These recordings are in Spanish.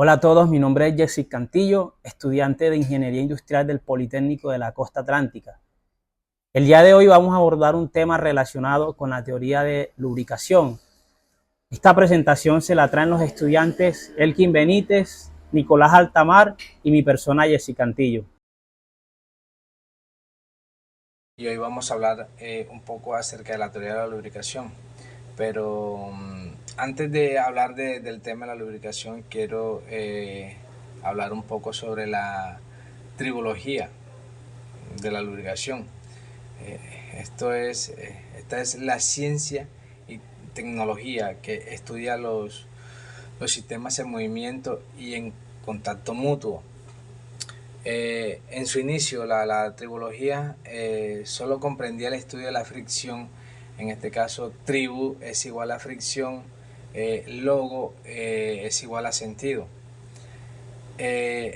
Hola a todos, mi nombre es Jessic Cantillo, estudiante de Ingeniería Industrial del Politécnico de la Costa Atlántica. El día de hoy vamos a abordar un tema relacionado con la teoría de lubricación. Esta presentación se la traen los estudiantes Elkin Benítez, Nicolás Altamar y mi persona Jessic Cantillo. Y hoy vamos a hablar un poco acerca de la teoría de la lubricación. Pero antes de hablar del tema de la lubricación, quiero hablar un poco sobre la tribología de la lubricación. Esta es la ciencia y tecnología que estudia los sistemas en movimiento y en contacto mutuo. En su inicio, la tribología solo comprendía el estudio de la fricción. En este caso, tribu es igual a fricción, logo es igual a sentido.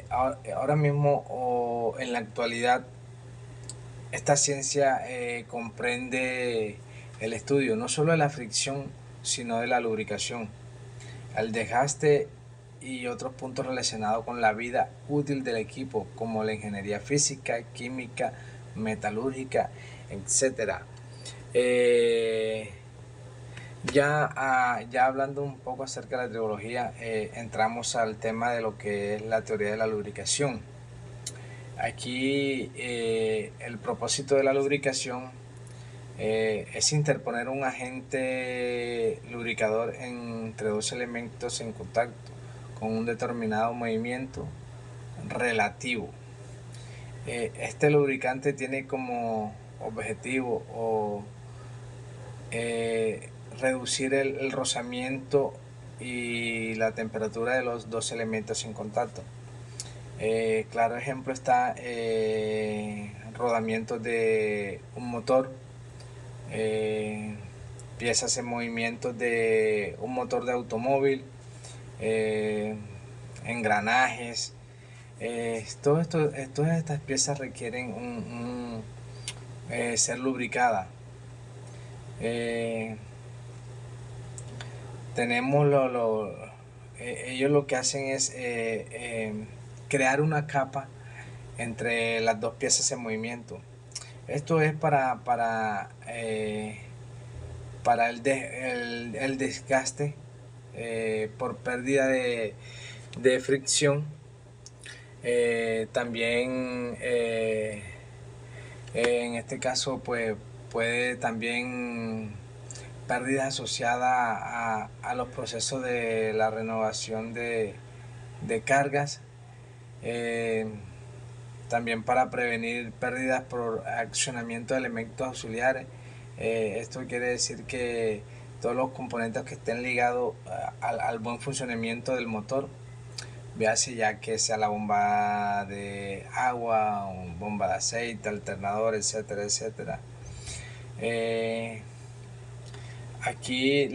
Ahora mismo, o en la actualidad, esta ciencia comprende el estudio no solo de la fricción, sino de la lubricación, el desgaste y otros puntos relacionados con la vida útil del equipo, como la ingeniería física, química, metalúrgica, etc. Ya hablando un poco acerca de la tribología, entramos al tema de lo que es la teoría de la lubricación. Aquí el propósito de la lubricación es interponer un agente lubricador entre dos elementos en contacto con un determinado movimiento relativo. Este lubricante tiene como objetivo reducir el rozamiento y la temperatura de los dos elementos en contacto. Claro ejemplo está rodamientos de un motor, piezas en movimiento de un motor de automóvil, engranajes. Todas estas piezas requieren ser lubricadas. Tenemos ellos lo que hacen es crear una capa entre las dos piezas en movimiento. Esto es para el desgaste por pérdida de fricción. También en este caso pues puede también pérdidas asociadas a los procesos de la renovación de cargas. También para prevenir pérdidas por accionamiento de elementos auxiliares. Esto quiere decir que todos los componentes que estén ligados al buen funcionamiento del motor, véase ya que sea la bomba de agua, bomba de aceite, alternador, etcétera, etcétera. Aquí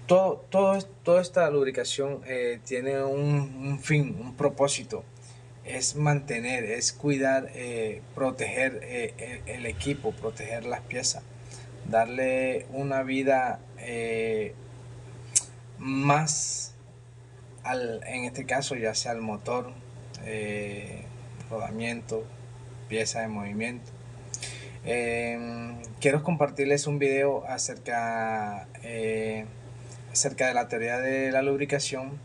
toda esta lubricación tiene un fin, un propósito. Es mantener, es cuidar, proteger el equipo, proteger las piezas, darle una vida más en este caso ya sea el motor, rodamiento, pieza de movimiento. Quiero compartirles un video acerca de la teoría de la lubricación.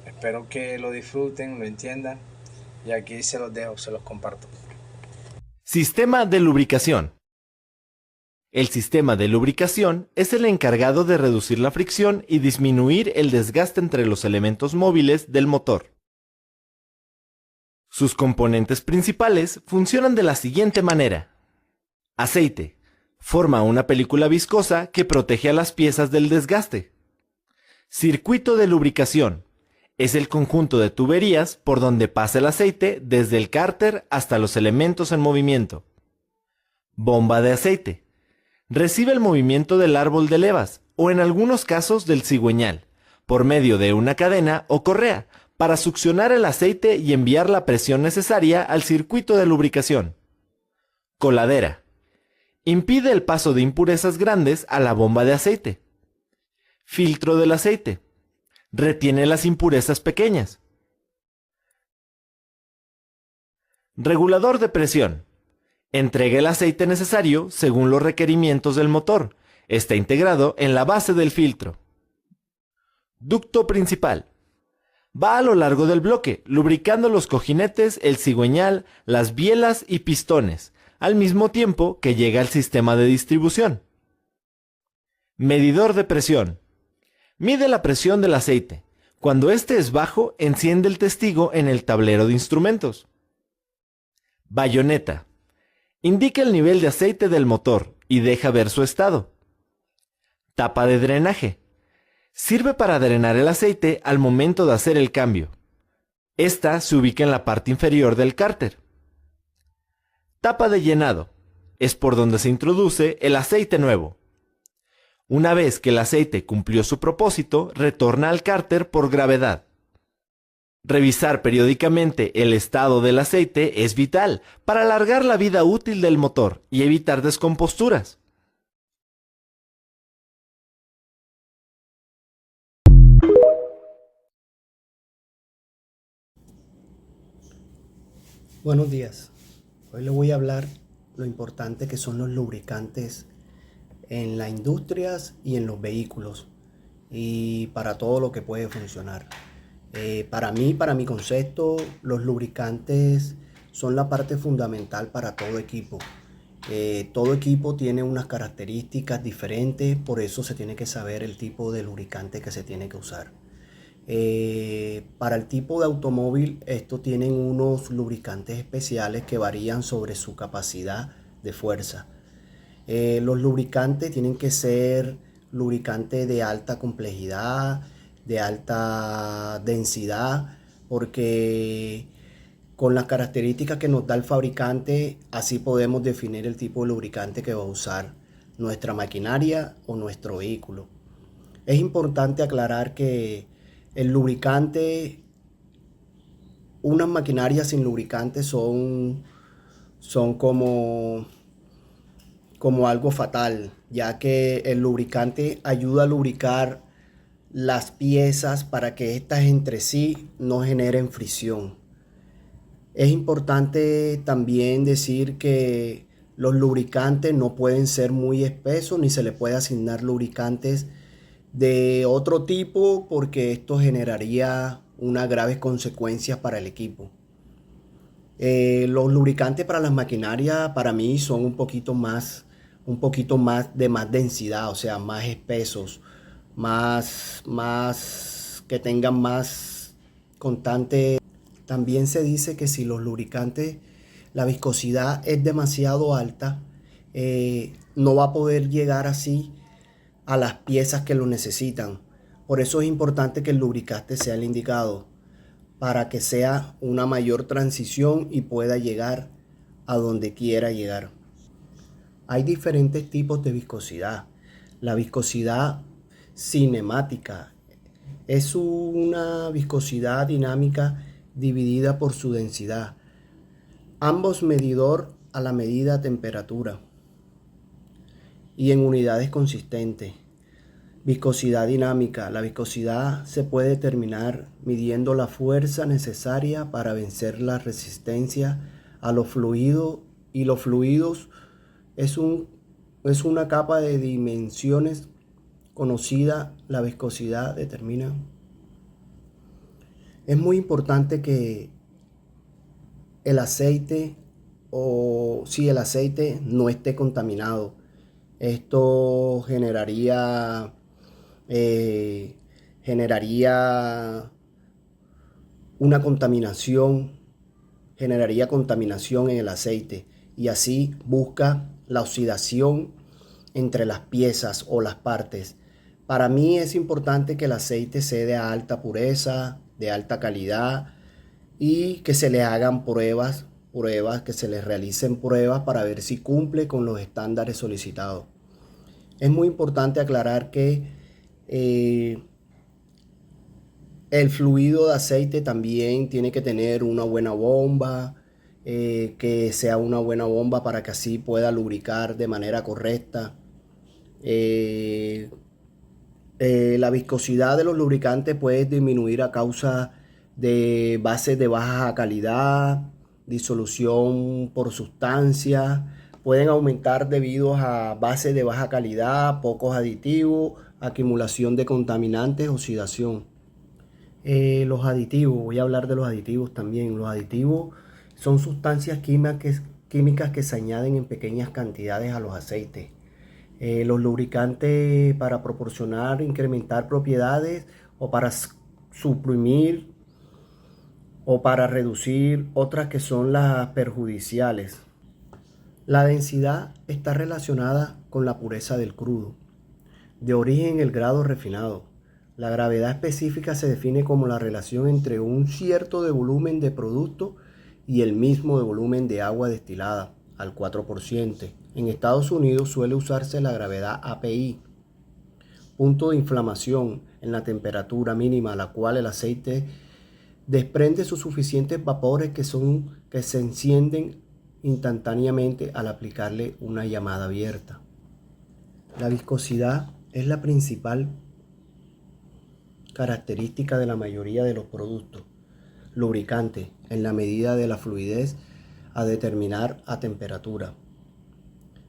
Espero que lo disfruten, lo entiendan, y aquí se los dejo, se los comparto. Sistema de lubricación. El sistema de lubricación es el encargado de reducir la fricción y disminuir el desgaste entre los elementos móviles del motor. Sus componentes principales funcionan de la siguiente manera. Aceite. Forma una película viscosa que protege a las piezas del desgaste. Circuito de lubricación. Es el conjunto de tuberías por donde pasa el aceite desde el cárter hasta los elementos en movimiento. Bomba de aceite. Recibe el movimiento del árbol de levas, o en algunos casos del cigüeñal, por medio de una cadena o correa, para succionar el aceite y enviar la presión necesaria al circuito de lubricación. Coladera. Impide el paso de impurezas grandes a la bomba de aceite. Filtro del aceite. Retiene las impurezas pequeñas. Regulador de presión. Entrega el aceite necesario según los requerimientos del motor. Está integrado en la base del filtro. Ducto principal. Va a lo largo del bloque, lubricando los cojinetes, el cigüeñal, las bielas y pistones, al mismo tiempo que llega al sistema de distribución. Medidor de presión. Mide la presión del aceite. Cuando este es bajo, enciende el testigo en el tablero de instrumentos. Bayoneta. Indica el nivel de aceite del motor y deja ver su estado. Tapa de drenaje. Sirve para drenar el aceite al momento de hacer el cambio. Esta se ubica en la parte inferior del cárter. Tapa de llenado. Es por donde se introduce el aceite nuevo. Una vez que el aceite cumplió su propósito, retorna al cárter por gravedad. Revisar periódicamente el estado del aceite es vital para alargar la vida útil del motor y evitar descomposturas. Buenos días. Hoy les voy a hablar lo importante que son los lubricantes en las industrias y en los vehículos y para todo lo que puede funcionar. Para mi concepto, los lubricantes son la parte fundamental para todo equipo. Todo equipo tiene unas características diferentes, por eso se tiene que saber el tipo de lubricante que se tiene que usar. Para el tipo de automóvil, estos tienen unos lubricantes especiales que varían sobre su capacidad de fuerza. Los lubricantes tienen que ser lubricantes de alta complejidad, de alta densidad, porque con las características que nos da el fabricante, así podemos definir el tipo de lubricante que va a usar nuestra maquinaria o nuestro vehículo. Es importante aclarar que el lubricante, unas maquinarias sin lubricante son como algo fatal, ya que el lubricante ayuda a lubricar las piezas para que éstas entre sí no generen fricción. Es importante también decir que los lubricantes no pueden ser muy espesos ni se le puede asignar lubricantes de otro tipo porque esto generaría unas graves consecuencias para el equipo. Los lubricantes para las maquinarias para mí son un poquito más de más densidad, o sea, más espesos, más que tengan más constante. También se dice que si los lubricantes, la viscosidad es demasiado alta, no va a poder llegar así a las piezas que lo necesitan. Por eso es importante que el lubricante sea el indicado, para que sea una mayor transición y pueda llegar a donde quiera llegar. Hay diferentes tipos de viscosidad. La viscosidad cinemática es una viscosidad dinámica dividida por su densidad. Ambos medidor a la medida temperatura y en unidades consistentes. Viscosidad dinámica. La viscosidad se puede determinar midiendo la fuerza necesaria para vencer la resistencia a los fluidos, y los fluidos es una capa de dimensiones conocida. La viscosidad determina. Es muy importante que el aceite el aceite no esté contaminado. Esto generaría una contaminación, generaría contaminación en el aceite y así busca la oxidación entre las piezas o las partes. Para mí es importante que el aceite sea de alta pureza, de alta calidad y que se le hagan pruebas, que se le realicen pruebas para ver si cumple con los estándares solicitados. Es muy importante aclarar que el fluido de aceite también tiene que tener una buena bomba, que sea una buena bomba para que así pueda lubricar de manera correcta. La viscosidad de los lubricantes puede disminuir a causa de bases de baja calidad, disolución por sustancias, pueden aumentar debido a bases de baja calidad, pocos aditivos, acumulación de contaminantes, oxidación. Los aditivos, voy a hablar de los aditivos también. Los aditivos son sustancias químicas que se añaden en pequeñas cantidades a los aceites. Los lubricantes para proporcionar, incrementar propiedades o para suprimir o para reducir otras que son las perjudiciales. La densidad está relacionada con la pureza del crudo. De origen el grado refinado. La gravedad específica se define como la relación entre un cierto de volumen de producto y el mismo de volumen de agua destilada, al 4%. En Estados Unidos suele usarse la gravedad API, punto de inflamación en la temperatura mínima a la cual el aceite desprende sus suficientes vapores que se encienden instantáneamente al aplicarle una llamada abierta. La viscosidad es la principal característica de la mayoría de los productos lubricantes en la medida de la fluidez a determinar a temperatura.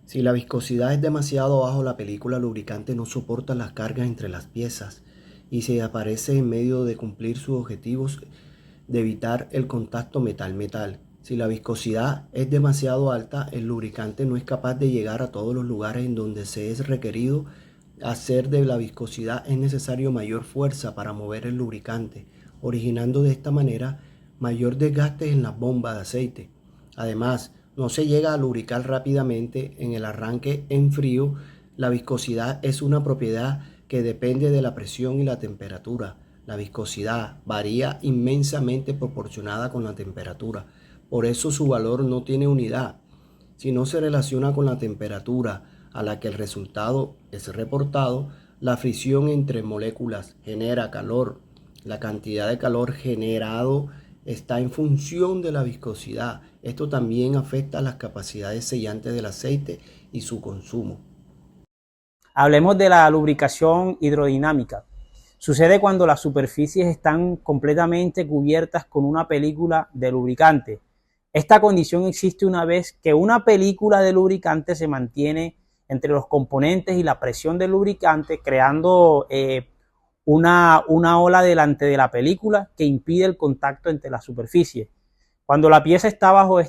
Si la viscosidad es demasiado bajo, la película lubricante no soporta las cargas entre las piezas y se aparece en medio de cumplir sus objetivos de evitar el contacto metal-metal. Si la viscosidad es demasiado alta, el lubricante no es capaz de llegar a todos los lugares en donde se es requerido hacer. De la viscosidad es necesario mayor fuerza para mover el lubricante, originando de esta manera mayor desgaste en las bombas de aceite. Además, no se llega a lubricar rápidamente en el arranque en frío. La viscosidad es una propiedad que depende de la presión y la temperatura. La viscosidad varía inmensamente proporcionada con la temperatura. Por eso su valor no tiene unidad, sino se relaciona con la temperatura a la que el resultado es reportado. La fricción entre moléculas genera calor. La cantidad de calor generado está en función de la viscosidad. Esto también afecta las capacidades sellantes del aceite y su consumo. Hablemos de la lubricación hidrodinámica. Sucede cuando las superficies están completamente cubiertas con una película de lubricante. Esta condición existe una vez que una película de lubricante se mantiene entre los componentes y la presión del lubricante, creando una ola delante de la película que impide el contacto entre las superficies. Cuando la pieza está bajo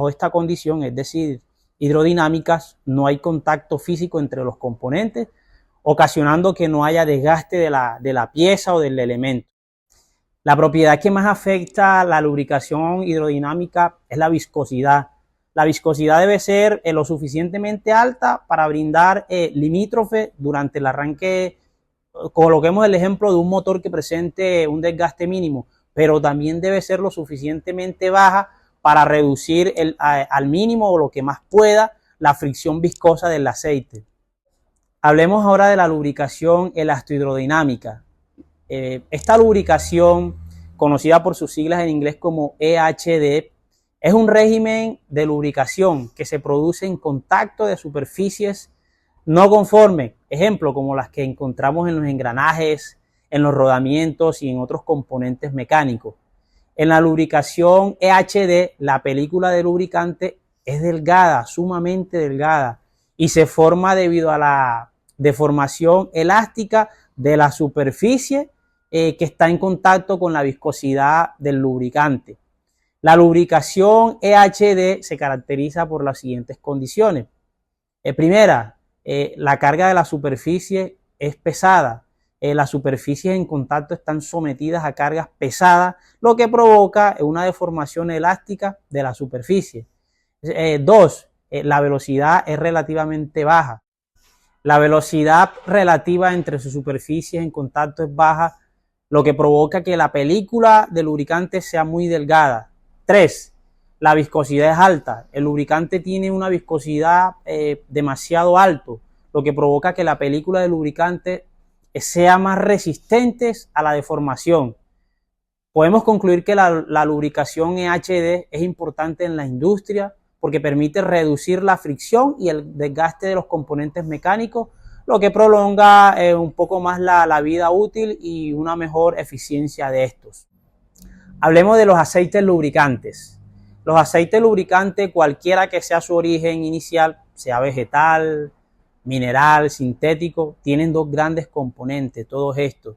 esta condición, es decir, hidrodinámicas, no hay contacto físico entre los componentes, ocasionando que no haya desgaste de la pieza o del elemento. La propiedad que más afecta a la lubricación hidrodinámica es la viscosidad. La viscosidad debe ser lo suficientemente alta para brindar limítrofe durante el arranque. Coloquemos el ejemplo de un motor que presente un desgaste mínimo, pero también debe ser lo suficientemente baja para reducir al mínimo o lo que más pueda la fricción viscosa del aceite. Hablemos ahora de la lubricación elastohidrodinámica. Esta lubricación, conocida por sus siglas en inglés como EHD, es un régimen de lubricación que se produce en contacto de superficies no conformes, ejemplo como las que encontramos en los engranajes, en los rodamientos y en otros componentes mecánicos. En la lubricación EHD, la película de lubricante es delgada, sumamente delgada, y se forma debido a la deformación elástica de la superficie que está en contacto con la viscosidad del lubricante. La lubricación EHD se caracteriza por las siguientes condiciones. Primera, la carga de la superficie es pesada. Las superficies en contacto están sometidas a cargas pesadas, lo que provoca una deformación elástica de la superficie. Dos, la velocidad es relativamente baja. La velocidad relativa entre sus superficies en contacto es baja, lo que provoca que la película de lubricante sea muy delgada. 3. La viscosidad es alta. El lubricante tiene una viscosidad demasiado alto, lo que provoca que la película de lubricante sea más resistente a la deformación. Podemos concluir que la lubricación EHD es importante en la industria porque permite reducir la fricción y el desgaste de los componentes mecánicos, lo que prolonga un poco más la vida útil y una mejor eficiencia de estos. Hablemos de los aceites lubricantes. Los aceites lubricantes, cualquiera que sea su origen inicial, sea vegetal, mineral, sintético, tienen dos grandes componentes, todos estos.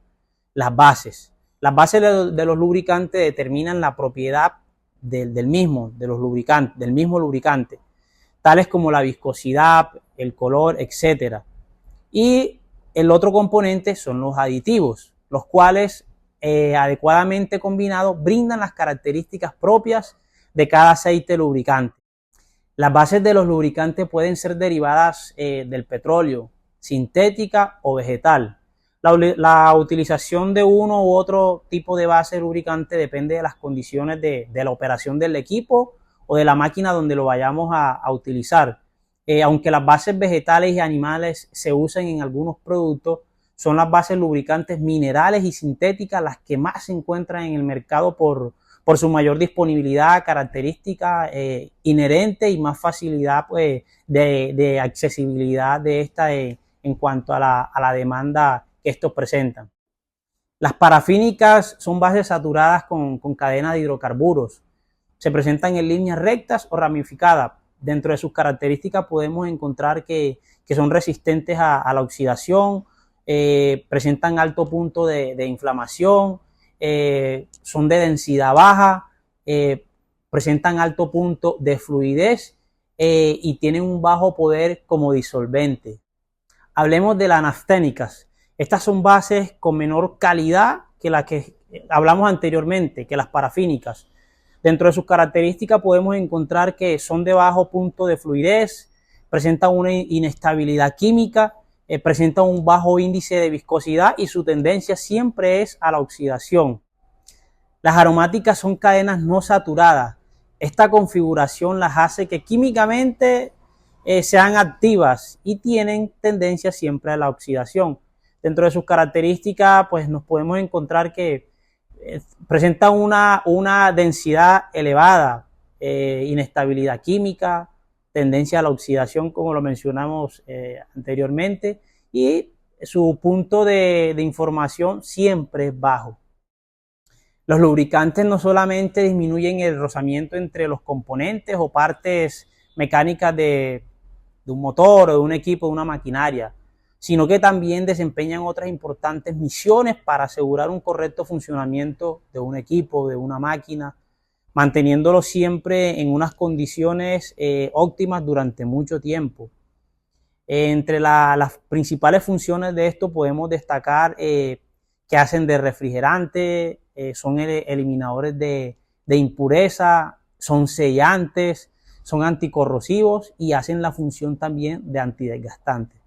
Las bases. Las bases de los lubricantes determinan la propiedad del mismo lubricante, tales como la viscosidad, el color, etc. Y el otro componente son los aditivos, los cuales adecuadamente combinados brindan las características propias de cada aceite lubricante. Las bases de los lubricantes pueden ser derivadas del petróleo, sintética o vegetal. La utilización de uno u otro tipo de base lubricante depende de las condiciones de la operación del equipo o de la máquina donde lo vayamos a utilizar. Aunque las bases vegetales y animales se usan en algunos productos, son las bases lubricantes minerales y sintéticas las que más se encuentran en el mercado por su mayor disponibilidad, característica inherente y más facilidad pues, de accesibilidad de esta en cuanto a la demanda que estos presentan. Las parafínicas son bases saturadas con cadena de hidrocarburos. Se presentan en líneas rectas o ramificadas. Dentro de sus características podemos encontrar que son resistentes a la oxidación, presentan alto punto de inflamación, son de densidad baja, presentan alto punto de fluidez y tienen un bajo poder como disolvente. Hablemos de las nafténicas. Estas son bases con menor calidad que las que hablamos anteriormente, que las parafínicas. Dentro de sus características podemos encontrar que son de bajo punto de fluidez, presentan una inestabilidad química, presentan un bajo índice de viscosidad y su tendencia siempre es a la oxidación. Las aromáticas son cadenas no saturadas. Esta configuración las hace que químicamente sean activas y tienen tendencia siempre a la oxidación. Dentro de sus características, pues nos podemos encontrar que presentan una densidad elevada, inestabilidad química, tendencia a la oxidación, como lo mencionamos anteriormente, y su punto de información siempre es bajo. Los lubricantes no solamente disminuyen el rozamiento entre los componentes o partes mecánicas de un motor o de un equipo, de una maquinaria, sino que también desempeñan otras importantes misiones para asegurar un correcto funcionamiento de un equipo, de una máquina, manteniéndolo siempre en unas condiciones óptimas durante mucho tiempo. Entre las principales funciones de esto podemos destacar que hacen de refrigerante, son eliminadores de impureza, son sellantes, son anticorrosivos y hacen la función también de antidesgastantes.